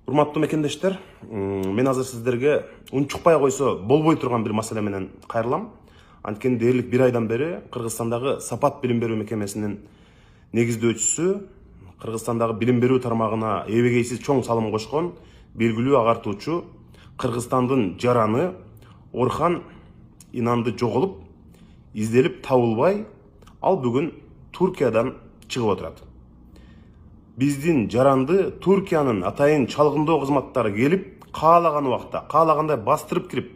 Урматтуу мекендештер, мен азыр сиздерге унчукпай койсо болбой турган бир маселе менен кайрылам. Анткени дээрлик бир айдан бери Кыргызстандагы Сапат билим берүү мекемесинин негиздөөчүсү, Кыргызстандагы билим берүү тармагына эбегейсиз чоң салым кошкон белгилүү агартуучу Кыргызстандын жараны Орхан Инанды жоголуп, изделип табылбай, ал бүгүн Туркиядан чыгып отурат. Биздин жаранды Туркиянын атайын чалгындоо кызматтары келип, каалаган убакта, каалагандай бастырып кирип,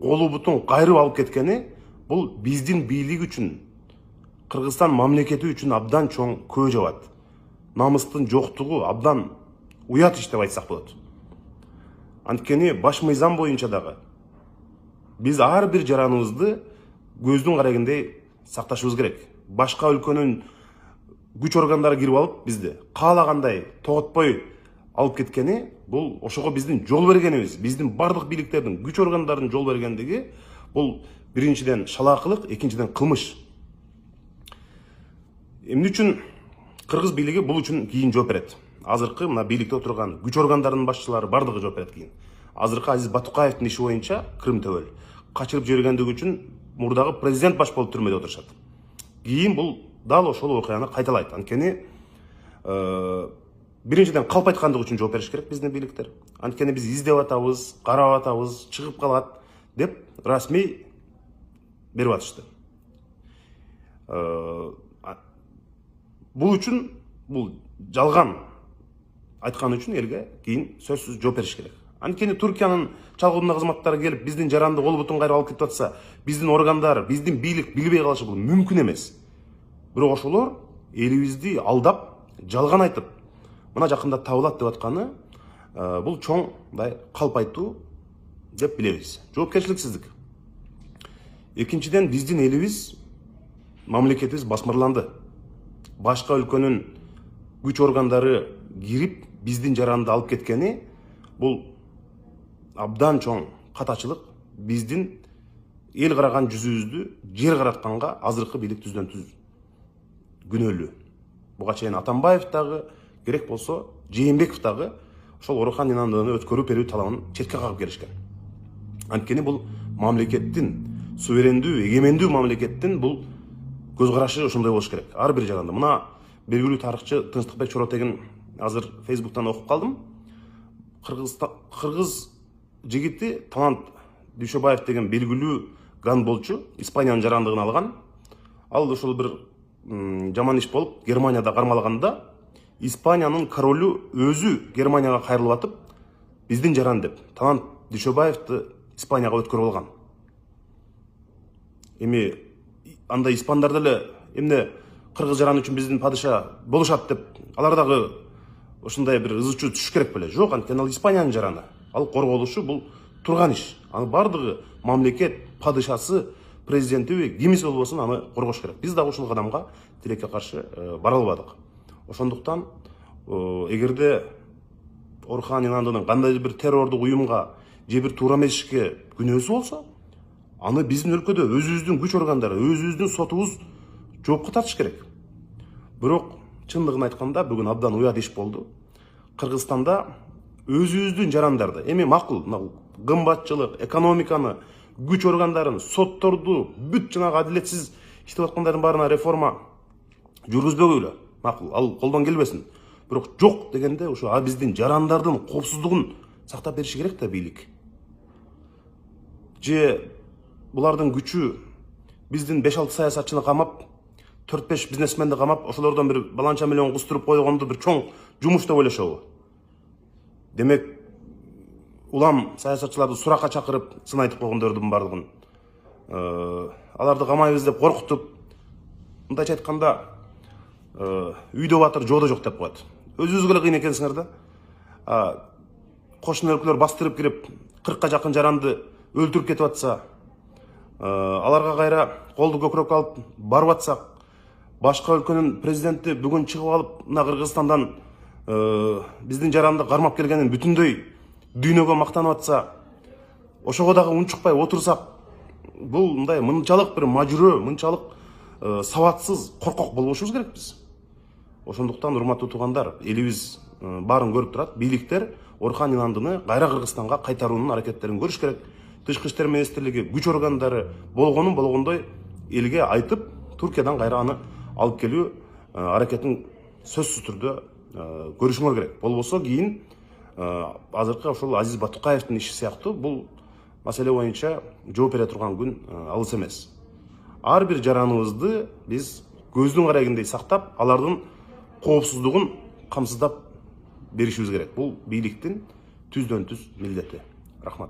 колу бутун кайрып алып кеткени бул биздин бийлик үчүн, Кыргызстан мамлекети үчүн абдан чоң көө жабат. Намыстын жоктугу абдан уят иш деп айтсак болот. Анткени баш мыйзам боюнча дагы биз ар бир жараныбызды көздүн карагындай сакташыбыз керек. Башка өлкөнүн күч органдары кирип алып бизди каалагандай тоготпой алып кеткени бул ошого биздин жол бергенибиз, биздин бардык бийликтердин, күч органдарынын жол бергендиги бул биринчиден шалаакылык, экинчиден кылмыш. Эмне үчүн кыргыз бийлиги бул үчүн кийин жооп берет? Азыркы мына бийликте отурган күч органдарынын башчылары бардыгы жооп берет кийин. Азыркы Азиз Батукаевдин иши боюнча Крым төбөл качырып жибергендиги үчүн мурдагы президент баш болуп түрмөдө отурушат. Кийин бул дал ошол окуяны кайталайт. Анткени биринчиден калп айткандыгы үчүн жооп бериш керек биздин бийликтер. Анткени биз издеп атабыз, карап атабыз, чыгып калат деп расмий берип атышты. Бул үчүн, бул жалган айткан үчүн элге кийин сөзсүз жооп бериш керек. Анткени Туркиянын чалгындоо кызматтары келип биздин жаранды кол бутун кайрып алып кетип атса, биздин органдар, биздин бийлик билбей калышы бул мүмкүн эмес. Бирок ошолор элибизди алдап, жалган айтып, мына жакында табылат деп атканы бул чоң мындай калп айтуу деп билебиз. Жоопкерчиликсиздик. Экинчиден, биздин элибиз, мамлекетибиз басмырланды. Башка өлкөнүн күч органдары кирип биздин жаранды алып кеткени бул абдан чоң катачылык. Биздин эл караган жүзүбүздү жер каратканга азыркы бийлик түздөн түз күнөөлүү. Буга чейин Атамбаев дагы, керек болсо Жээнбеков дагы ошол Орхан Инандыны өткөрүп берүү талабын четке кагып келишкен. Анткени бул мамлекеттин, суверендүү, эгемендүү мамлекеттин бул көз карашы ошондой болуш керек. Ар бир жаранды. Мына белгилүү тарыхчы Тынчтыкбек Чоротегин азыр Фейсбуктан окуп калдым. Кыргыз жигити Талант Дүйшөбаев деген белгилүү гандболчу Испаниянын жарандыгын алган. Ал ошол бир жаман иш болуп Германияда кармалганда Испаниянын королу өзү Германияга кайрылып атып, биздин жаран деп Талант Дүйшөбаевди Испанияга өткөрүп алган. Эми андай испандар деле эмне кыргыз жараны үчүн биздин падыша болушат деп алар дагы ушундай бир ызычуу түшүш керек беле? Жок, анткени ал Испаниянын жараны. Ал корголушу бул турган иш. Аны бардыгы мамлекет падышасы, президенти кимиси болбосун аны коргош керек. Биз дагы ушул кадамга тилекке каршы бара албадык. Ошондуктан эгерде Орхан Инандынын кандайдыр бир террордук уюмга же бир туура эмес ишке күнөөсү болсо, аны биздин өлкөдө өзүбүздүн күч органдары, өзүбүздүн сотубуз жоопко тартыш керек. Бирок чындыгын айтканда бүгүн абдан уят иш болду. Кыргызстанда өзүбүздүн жарандарды, эми макул, кымбатчылык, экономиканы, күч органдарын, сотторду, бүт жанагы адилетсиз иштеп аткандардын баарына реформа жүргүзбөгүлө. Макул, ал колдон келбесин. Бирок жок дегенде ошо биздин жарандардын коопсуздугун сактап бериши керек да бийлик. Же булардын күчү биздин 5-6 саясатчыны камап, 4-5 бизнесменди камап, ошолордон бир баланча миллион кустуруп койгонду бир чоң жумуш деп ойлошобу? Демек, улам саясатчыларды суракка чакырып, сын айтып койгондордун бардыгын аларды камайбыз деп коркутуп, мындайча айтканда үйдө батыр, жоодо жок деп коет. Өзүңүзгө эле кыйын экенсиңер да. Кошуна өлкөлөр бастырып кирип, 40ка жакын жаранды өлтүрүп кетип атса, аларга кайра колду көкүрөккө алып барып атсак, башка өлкөнүн президенти бүгүн чыгып алып, мына Кыргызстандан биздин жаранды кармап келгенин бүтүндөй дүйнөгө мактанып атса, ошого дагы унчукпай отурсак, бул мындай мынчалык бир мажүрө, мынчалык сабатсыз, коркок болбошубуз керек биз. Ошондуктан урматтуу туугандар, элибиз баарын көрүп турат, бийликтер Орхан Инандыны кайра Кыргызстанга кайтаруунун аракеттерин көрүш керек. Тышкы иштер министрлиги күч органдары болгонун болгондой элге айтып, Түркиядан кайра аны алып келүү аракетин сөзсүз түрдө көрүшүңөр керек. Болбосо кийин азыркы ошол Азиз Батукаевдин иши сыяктуу бул маселе боюнча жооп бере турган күн алыс эмес. Ар бир жараныбызды биз көздүн карагындай сактап, алардын коопсуздугун камсыздап беришибиз керек. Бул бийликтин түздөн түз милдети. Рахмат.